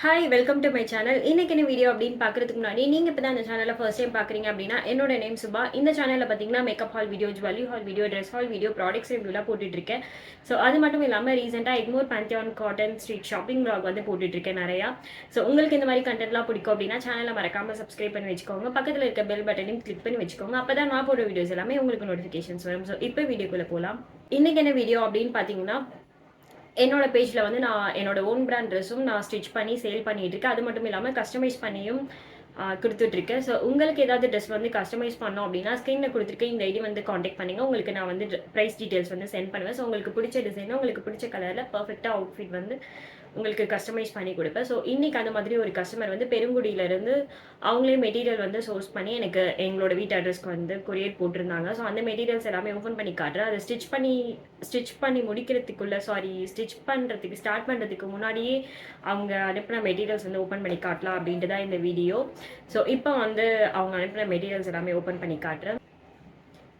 Hi welcome to my channel. இன்னைக்கு என்ன video அப்படின்னு பார்க்கறதுக்கு முன்னாடி நீங்கள் இப்போ தான் அந்த சேனலில் ஃபர்ஸ்ட் டைம் பார்க்குறீங்க அப்படின்னா என்னோட நேம் சுபா. இந்த சேனலில் பார்த்தீங்கன்னா makeup haul video, jewellery haul video, dress haul video, products ரிவ்யூலாம் போட்டுட்ருக்கேன். ஸோ அது மட்டும் இல்லாமல் ரீசெண்டாக Egmore Pantheon cotton street shopping vlog வந்து போட்டுட்ருக்கேன் நிறையா. ஸோ உங்களுக்கு இந்த மாதிரி கண்டென்ட்லாம் பிடிக்கும் அப்படின்னா சேனலை மறக்காமல் சப்ஸ்கிரைப் பண்ணி வச்சுக்கோங்க. பக்கத்தில் இருக்க பெல் பட்டனையும் கிளிக் பண்ணி வச்சுக்கோங்க. அப்போ தான் நான் போடுற வீடியோஸ் எல்லாமே உங்களுக்கு நோட்டிஃபிகேஷன்ஸ் வரும். ஸோ இப்போ வீடியோக்குள்ளே போகலாம். இன்னைக்கு என்ன வீடியோ அப்படின்னு பார்த்தீங்கன்னா, என்னோட பேஜில் வந்து நான் என்னோட ஓன் பிராண்ட் ட்ரெஸ்ஸும் நான் ஸ்டிச் பண்ணி சேல் பண்ணிட்டு இருக்கேன். அது மட்டும் இல்லாமல் கஸ்டமைஸ் பண்ணியும் கொடுத்துட்ருக்கேன். ஸோ உங்களுக்கு ஏதாவது ட்ரெஸ் வந்து கஸ்டமைஸ் பண்ணோம் அப்படின்னா ஸ்க்ரீனில் கொடுத்துருக்க இந்த ஐடி வந்து காண்டாக்ட் பண்ணிங்க. உங்களுக்கு நான் வந்து ப்ரைஸ் டீட்டெயில்ஸ் வந்து சென்ட் பண்ணுவேன். ஸோ உங்களுக்கு பிடிச்ச டிசைனோ உங்களுக்கு பிடிச்ச கலரில் பர்ஃபெக்டாக அவுட்ஃபிட் வந்து உங்களுக்கு கஸ்டமைஸ் பண்ணி கொடுப்பேன். ஸோ இன்றைக்கி அந்த மாதிரி ஒரு கஸ்டமர் வந்து பெருங்குடியிலேருந்து அவங்களே மெட்டீரியல் வந்து சோர்ஸ் பண்ணி எனக்கு எங்களோட வீட்டு அட்ரஸ்க்கு வந்து கொரியர் போட்டிருந்தாங்க. ஸோ அந்த மெட்டீரியல்ஸ் எல்லாமே ஓப்பன் பண்ணி காட்டுறேன். அதை ஸ்டிச் பண்ணி முடிக்கிறதுக்குள்ளே ஸ்டிச் பண்ணுறதுக்கு ஸ்டார்ட் பண்ணுறதுக்கு முன்னாடியே அவங்க அனுப்பின மெட்டீரியல்ஸ் வந்து ஓப்பன் பண்ணி காட்டலாம் அப்படின்ட்டு தான் இந்த வீடியோ. ஸோ இப்போ வந்து அவங்க அனுப்பின மெட்டீரியல்ஸ் எல்லாமே ஓப்பன் பண்ணி காட்டுறேன்.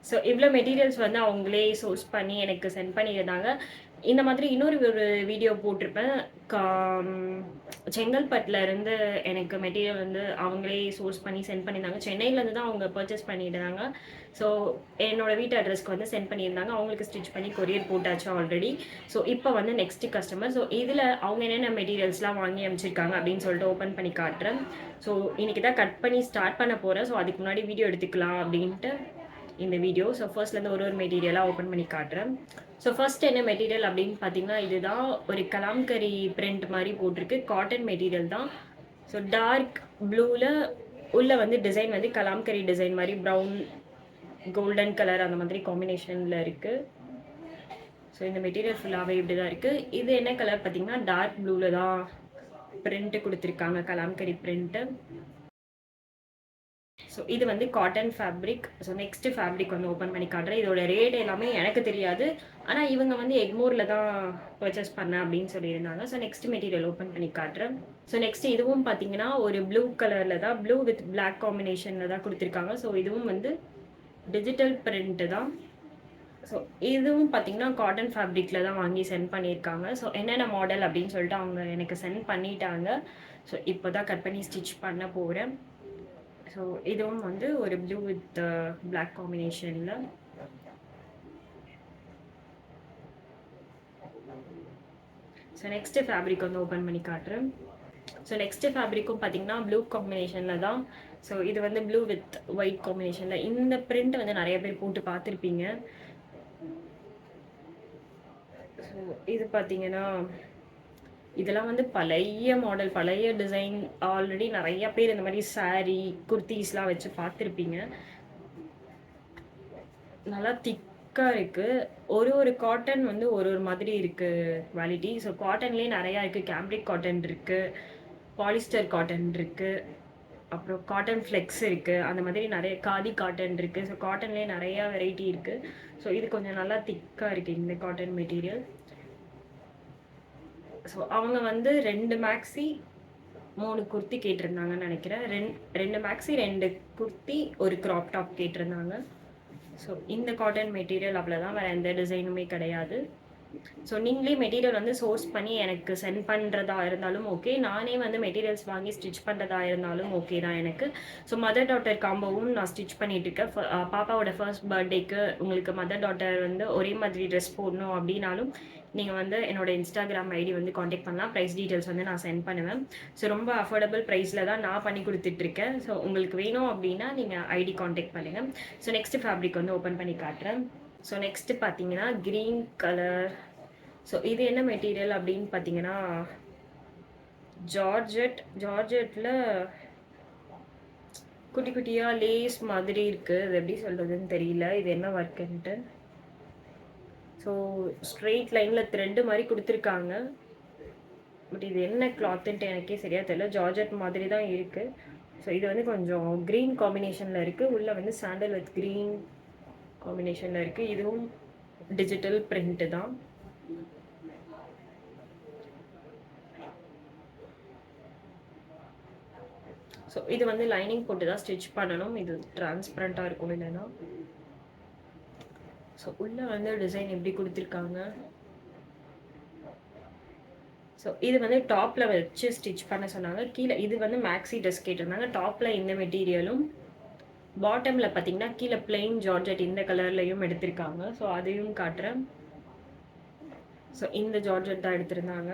ஸோ இவ்வளோ மெட்டீரியல்ஸ் வந்து அவங்களே சோர்ஸ் பண்ணி எனக்கு சென்ட் பண்ணியிருந்தாங்க. இந்த மாதிரி இன்னொரு வீடியோ போட்டிருப்பேன். செங்கல்பட்டில் இருந்து எனக்கு மெட்டீரியல் வந்து அவங்களே சோர்ஸ் பண்ணி சென்ட் பண்ணியிருந்தாங்க. சென்னையிலேருந்து தான் அவங்க பர்ச்சேஸ் பண்ணியிருந்தாங்க. ஸோ என்னோட வீட்டு அட்ரஸ்க்கு வந்து சென்ட் பண்ணியிருந்தாங்க. அவங்களுக்கு ஸ்டிச் பண்ணி கொரியர் போட்டாச்சு ஆல்ரெடி. ஸோ இப்போ வந்து நெக்ஸ்ட் கஸ்டமர். ஸோ இதில் அவங்க என்னென்ன மெட்டீரியல்ஸ்லாம் வாங்கி அமைச்சிருக்காங்க அப்படின்னு சொல்லிட்டு ஓப்பன் பண்ணி காட்டுறேன். ஸோ இன்றைக்கி தான் கட் பண்ணி ஸ்டார்ட் பண்ண போகிறேன். ஸோ அதுக்கு முன்னாடி வீடியோ எடுத்துக்கலாம் அப்படின்ட்டு இந்த வீடியோ. ஸோ ஃபர்ஸ்ட்லேருந்து ஒரு மெட்டீரியலாக ஓப்பன் பண்ணி காட்டுறேன். ஸோ ஃபர்ஸ்ட் என்ன மெட்டீரியல் அப்படின்னு பார்த்தீங்கன்னா, இதுதான் ஒரு கலாம்கரி பிரிண்ட் மாதிரி போட்டிருக்கு. காட்டன் மெட்டீரியல் தான். ஸோ டார்க் ப்ளூவில் உள்ள வந்து டிசைன் வந்து கலாம்கரி டிசைன் மாதிரி ப்ரௌன் கோல்டன் கலர் அந்த மாதிரி காம்பினேஷனில் இருக்குது. ஸோ இந்த மெட்டீரியல் ஃபுல்லாகவே இப்படி தான் இருக்குது. இது என்ன கலர் பார்த்தீங்கன்னா டார்க் ப்ளூவில் தான் பிரிண்ட்டு கொடுத்துருக்காங்க, கலாம்கரி பிரிண்ட்டு. ஸோ இது வந்து cotton fabric. So next fabric வந்து ஓப்பன் பண்ணி காட்டுறேன். இதோட ரேட் எல்லாமே எனக்கு தெரியாது, ஆனால் இவங்க வந்து எக்மோரில் தான் பர்ச்சேஸ் பண்ணேன் அப்படின்னு சொல்லியிருந்தாங்க. ஸோ நெக்ஸ்ட் மெட்டீரியல் ஓப்பன் பண்ணி காட்டுறேன். ஸோ நெக்ஸ்ட் இதுவும் பார்த்தீங்கன்னா ஒரு ப்ளூ கலரில் தான், ப்ளூ வித் பிளாக் காம்பினேஷனில் தான் கொடுத்துருக்காங்க. ஸோ இதுவும் வந்து டிஜிட்டல் பிரிண்ட்டு தான். ஸோ இதுவும் பார்த்தீங்கன்னா காட்டன் ஃபேப்ரிக்கில் தான் வாங்கி சென்ட் பண்ணியிருக்காங்க. ஸோ என்னென்ன மாடல் அப்படின்னு சொல்லிட்டு அவங்க எனக்கு சென்ட் பண்ணிட்டாங்க. ஸோ இப்போ தான் கட் பண்ணி ஸ்டிச் பண்ண போகிறேன். ஸோ இதுவும் வந்து ஒரு ப்ளூ வித் பிளாக் காம்பினேஷனில். ஸோ நெக்ஸ்ட்டு ஃபேப்ரிக் வந்து ஓப்பன் பண்ணி காட்டுறேன். ஸோ நெக்ஸ்ட்டு ஃபேப்ரிக்கும் பார்த்தீங்கன்னா ப்ளூ காம்பினேஷனில் தான். ஸோ இது வந்து ப்ளூ வித் ஒயிட் காம்பினேஷனில். இந்த பிரிண்ட் வந்து நிறைய பேர் போட்டு பார்த்துருப்பீங்க. ஸோ இது பார்த்தீங்கன்னா இதெல்லாம் வந்து பழைய மாடல், பழைய டிசைன். ஆல்ரெடி நிறைய பேர் இந்த மாதிரி சாரீ குர்த்திஸ்லாம் வச்சு பார்த்துருப்பீங்க. நல்லா திக்காக இருக்குது. ஒரு காட்டன் வந்து ஒரு மாதிரி இருக்குது குவாலிட்டி. ஸோ காட்டன்லேயே நிறையா இருக்குது. கேம்ப்ரிக் காட்டன் இருக்குது, பாலிஸ்டர் காட்டன் இருக்குது, அப்புறம் காட்டன் ஃப்ளெக்ஸ் இருக்குது, அந்த மாதிரி நிறைய காதி காட்டன் இருக்குது. ஸோ காட்டன்லேயே நிறையா வெரைட்டி இருக்குது. ஸோ இது கொஞ்சம் நல்லா திக்காக இருக்குது இந்த காட்டன் மெட்டீரியல். ஸோ அவங்க வந்து 2 மேக்ஸி 3 குர்த்தி கேட்டிருந்தாங்கன்னு நினைக்கிறேன். 2 மேக்ஸி 2 குர்த்தி ஒரு க்ராப் டாப் கேட்டிருந்தாங்க. ஸோ இந்த காட்டன் மெட்டீரியல் அவ்வளோதான், வேறு எந்த டிசைனுமே கிடையாது. ஸோ நீங்களே மெட்டீரியல் வந்து சோர்ஸ் பண்ணி எனக்கு சென்ட் பண்ணுறதா இருந்தாலும் ஓகே, நானே வந்து மெட்டீரியல்ஸ் வாங்கி ஸ்டிச் பண்ணுறதா இருந்தாலும் ஓகே தான் எனக்கு. ஸோ மதர் டாட்டர் காம்போவும் நான் ஸ்டிச் பண்ணிட்டு இருக்கேன். பாப்பாவோட ஃபர்ஸ்ட் பர்த்டேக்கு உங்களுக்கு மதர் டாட்டர் வந்து ஒரே மாதிரி ட்ரெஸ் போடணும் அப்படின்னாலும் நீங்கள் வந்து என்னோட இன்ஸ்டாகிராம் ஐடி வந்து காண்டாக்ட் பண்ணலாம். ப்ரைஸ் டீட்டெயில்ஸ் வந்து நான் சென்ட் பண்ணுவேன். ஸோ ரொம்ப அஃபோர்டபுள் ப்ரைஸில் தான் நான் பண்ணி கொடுத்துட்ருக்கேன். ஸோ உங்களுக்கு வேணும் அப்படின்னா நீங்கள் ஐடி காண்டாக்ட் பண்ணுங்கள். ஸோ நெக்ஸ்ட் ஃபேப்ரிக் வந்து ஓப்பன் பண்ணி காட்டுறேன். ஸோ நெக்ஸ்ட்டு பார்த்தீங்கன்னா க்ரீன் கலர். ஸோ இது என்ன மெட்டீரியல் அப்படின்னு பார்த்தீங்கன்னா ஜார்ஜெட்டில் குட்டி குட்டியாக லேஸ் மாதிரி இருக்குது. இது எப்படி சொல்கிறதுன்னு தெரியல, இது என்ன ஒர்க்குன்ட்டு. ஸோ ஸ்ட்ரெயிட் லைனில் த்ரெட்டு மாதிரி கொடுத்துருக்காங்க. பட் இது என்ன கிளாத்துன்ட்டு எனக்கே சரியாக தெரியல. ஜார்ஜெட் மாதிரி தான் இருக்குது. ஸோ இது வந்து கொஞ்சம் க்ரீன் காம்பினேஷனில் இருக்குது. உள்ளே வந்து சாண்டல் வித் க்ரீன் காம்பினேஷனில் இருக்குது. இதுவும் டிஜிட்டல் பிரிண்ட்டு தான். ஸோ இது வந்து லைனிங் போட்டு தான் ஸ்டிச் பண்ணணும். இது டிரான்ஸ்பரண்ட்டாக இருக்கும் இல்லைன்னா. ஸோ உள்ளே வந்து டிசைன் எப்படி கொடுத்துருக்காங்க. ஸோ ஸோ இது வந்து டாப்பில் வச்சு ஸ்டிச் பண்ண சொன்னாங்க. கீழே இது வந்து மேக்ஸி ட்ரெஸ் கேட்டிருந்தாங்க. டாப்பில் இந்த மெட்டீரியலும், பாட்டமில் பார்த்தீங்கன்னா கீழே பிளெயின் ஜார்ஜெட் இந்த கலர்லையும் எடுத்திருக்காங்க. ஸோ அதையும் காட்டுறேன். ஸோ இந்த ஜார்ஜெட் தான் எடுத்திருந்தாங்க.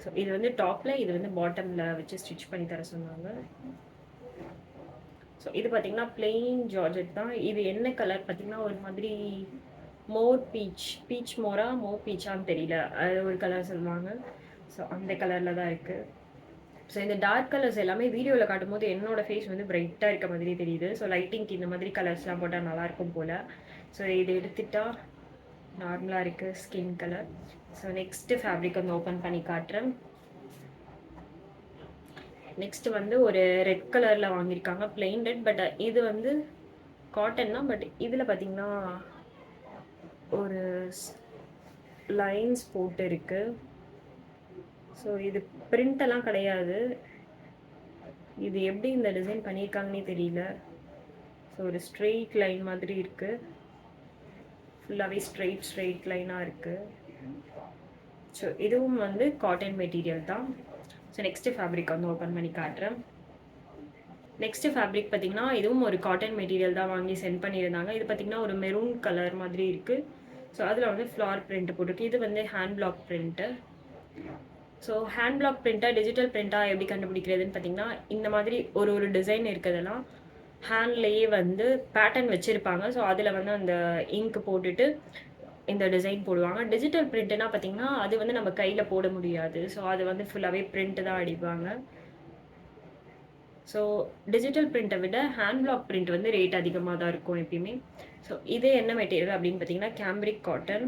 ஸோ இது வந்து டாப்பில், இது வந்து பாட்டமில் வச்சு ஸ்டிச் பண்ணி தர சொன்னாங்க. ஸோ இது பார்த்தீங்கன்னா பிளெயின் ஜார்ஜெட் தான். இது என்ன கலர் பார்த்தீங்கன்னா ஒரு மாதிரி மோர் பீச் மோரா மோர் பீச்சான்னு தெரியல, அது ஒரு கலர் சொல்லுவாங்க. ஸோ அந்த கலரில் தான் இருக்குது. ஸோ இந்த டார்க் கலர்ஸ் எல்லாமே வீடியோவில் காட்டும்போது என்னோட ஃபேஸ் வந்து பிரைட்டாக இருக்க மாதிரி தெரியுது. ஸோ லைட்டிங்க்கு இந்த மாதிரி கலர்ஸ்லாம் போட்டால் நல்லாயிருக்கும் போல். ஸோ இது எடுத்துட்டா நார்மலாக இருக்குது skin colour. So next fabric வந்து ஓப்பன் பண்ணி காட்டுறேன். நெக்ஸ்ட் வந்து ஒரு ரெட் கலரில் வாங்கியிருக்காங்க, பிளெயின் ரெட். பட் இது வந்து காட்டன் தான். பட் இதில் பார்த்தீங்கன்னா ஒரு லைன்ஸ் போட்டு இருக்கு. ஸோ இது பிரிண்டெல்லாம் கிடையாது. இது எப்படி இந்த டிசைன் பண்ணியிருக்காங்கன்னே தெரியல. ஸோ ஒரு ஸ்ட்ரெயிட் லைன் மாதிரி இருக்குது. ஃபுல்லாகவே ஸ்ட்ரெயிட் லைனாக இருக்குது. ஸோ இதுவும் வந்து காட்டன் மெட்டீரியல் தான். ஸோ நெக்ஸ்ட்டு ஃபேப்ரிக் வந்து ஓப்பன் பண்ணி காட்டுறேன். நெக்ஸ்ட்டு ஃபேப்ரிக் பார்த்திங்கன்னா இதுவும் ஒரு காட்டன் மெட்டீரியல் தான் வாங்கி சென்ட் பண்ணியிருந்தாங்க. இது பார்த்திங்கன்னா ஒரு மெரூன் கலர் மாதிரி இருக்குது. ஸோ அதில் வந்து ஃப்ளார் பிரிண்ட் போட்டிருக்கு. இது வந்து hand block print. So hand block பிரிண்ட்டாக டிஜிட்டல் பிரிண்ட்டாக எப்படி கண்டுபிடிக்கிறதுன்னு பார்த்திங்கன்னா இந்த மாதிரி ஒரு டிசைன் இருக்கிறதெல்லாம் ஹேண்ட்லேயே வந்து பேட்டர்ன் வச்சுருப்பாங்க. ஸோ அதில் வந்து அந்த இங்க் போட்டுட்டு இந்த டிசைன் போடுவாங்க. டிஜிட்டல் பிரிண்ட்னா பார்த்திங்கன்னா அது வந்து நம்ம கையில் போட முடியாது. ஸோ அது வந்து ஃபுல்லாகவே பிரிண்ட்டு தான் அடிப்பாங்க. ஸோ டிஜிட்டல் பிரிண்ட்டை விட ஹேண்ட் பிளாக் பிரிண்ட் வந்து ரேட் அதிகமாக தான் இருக்கும் எப்பயுமே. ஸோ இது என்ன மெட்டீரியல் அப்படின்னு பார்த்தீங்கன்னா கேம்ரிக் காட்டன்.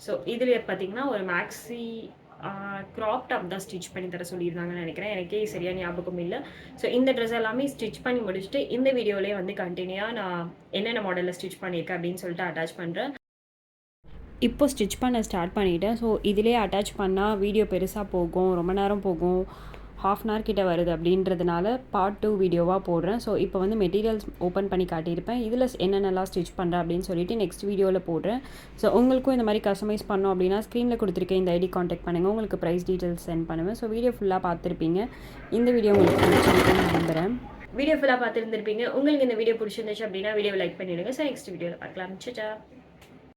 ஸோ இதில் பார்த்தீங்கன்னா ஒரு மேக்ஸி க்ராப் டாப் தான் ஸ்டிச் பண்ணி தர சொல்லியிருந்தாங்கன்னு நினைக்கிறேன். எனக்கே சரியாக ஞாபகம் இல்லை. ஸோ இந்த ட்ரெஸ் எல்லாமே ஸ்டிச் பண்ணி முடிச்சுட்டு இந்த வீடியோலேயே வந்து கண்டினியூவாக நான் என்னென்ன மாடலில் ஸ்டிச் பண்ணியிருக்கேன் அப்படின்னு சொல்லிட்டு அட்டாச் பண்ணுறேன். இப்போ ஸ்டிச் பண்ண ஸ்டார்ட் பண்ணிவிட்டேன். ஸோ இதிலே அட்டாச் பண்ணால் வீடியோ பெருசாக போகும், ரொம்ப நேரம் போகும், ½ hour கிட்ட வருது அப்படின்றதுனால பார்ட் 2 வீடியோவாக போடுறேன். ஸோ இப்போ வந்து மெட்டீரியல்ஸ் ஓப்பன் பண்ணி காட்டியிருப்பேன். இதில் என்னென்னலாம் ஸ்டிச் பண்ணுறேன் அப்படின்னு சொல்லிட்டு நெக்ஸ்ட் வீடியோவில் போடுறேன். ஸோ உங்களுக்கும் இந்த மாதிரி கஸ்டமைஸ் பண்ணோம் அப்படின்னா ஸ்க்ரீனில் கொடுத்துருக்கேன் இந்த ஐடி காண்டாக்ட் பண்ணுங்கள். உங்களுக்கு ப்ரைஸ் டீட்டெயில்ஸ் சென்ட் பண்ணுவேன். ஸோ வீடியோ ஃபுல்லாக பார்த்துருப்பீங்க. இந்த வீடியோ உங்களுக்கு பிடிச்சிருக்குன்னு நம்புகிறேன். வீடியோ ஃபுல்லாக பார்த்துருந்துருப்பீங்க. உங்களுக்கு இந்த வீடியோ பிடிச்சிருந்துச்சு அப்படின்னா வீடியோ லைக் பண்ணிவிடுங்க. ஸோ நெக்ஸ்ட் வீடியோவில் பார்க்கலாம். சச்சா.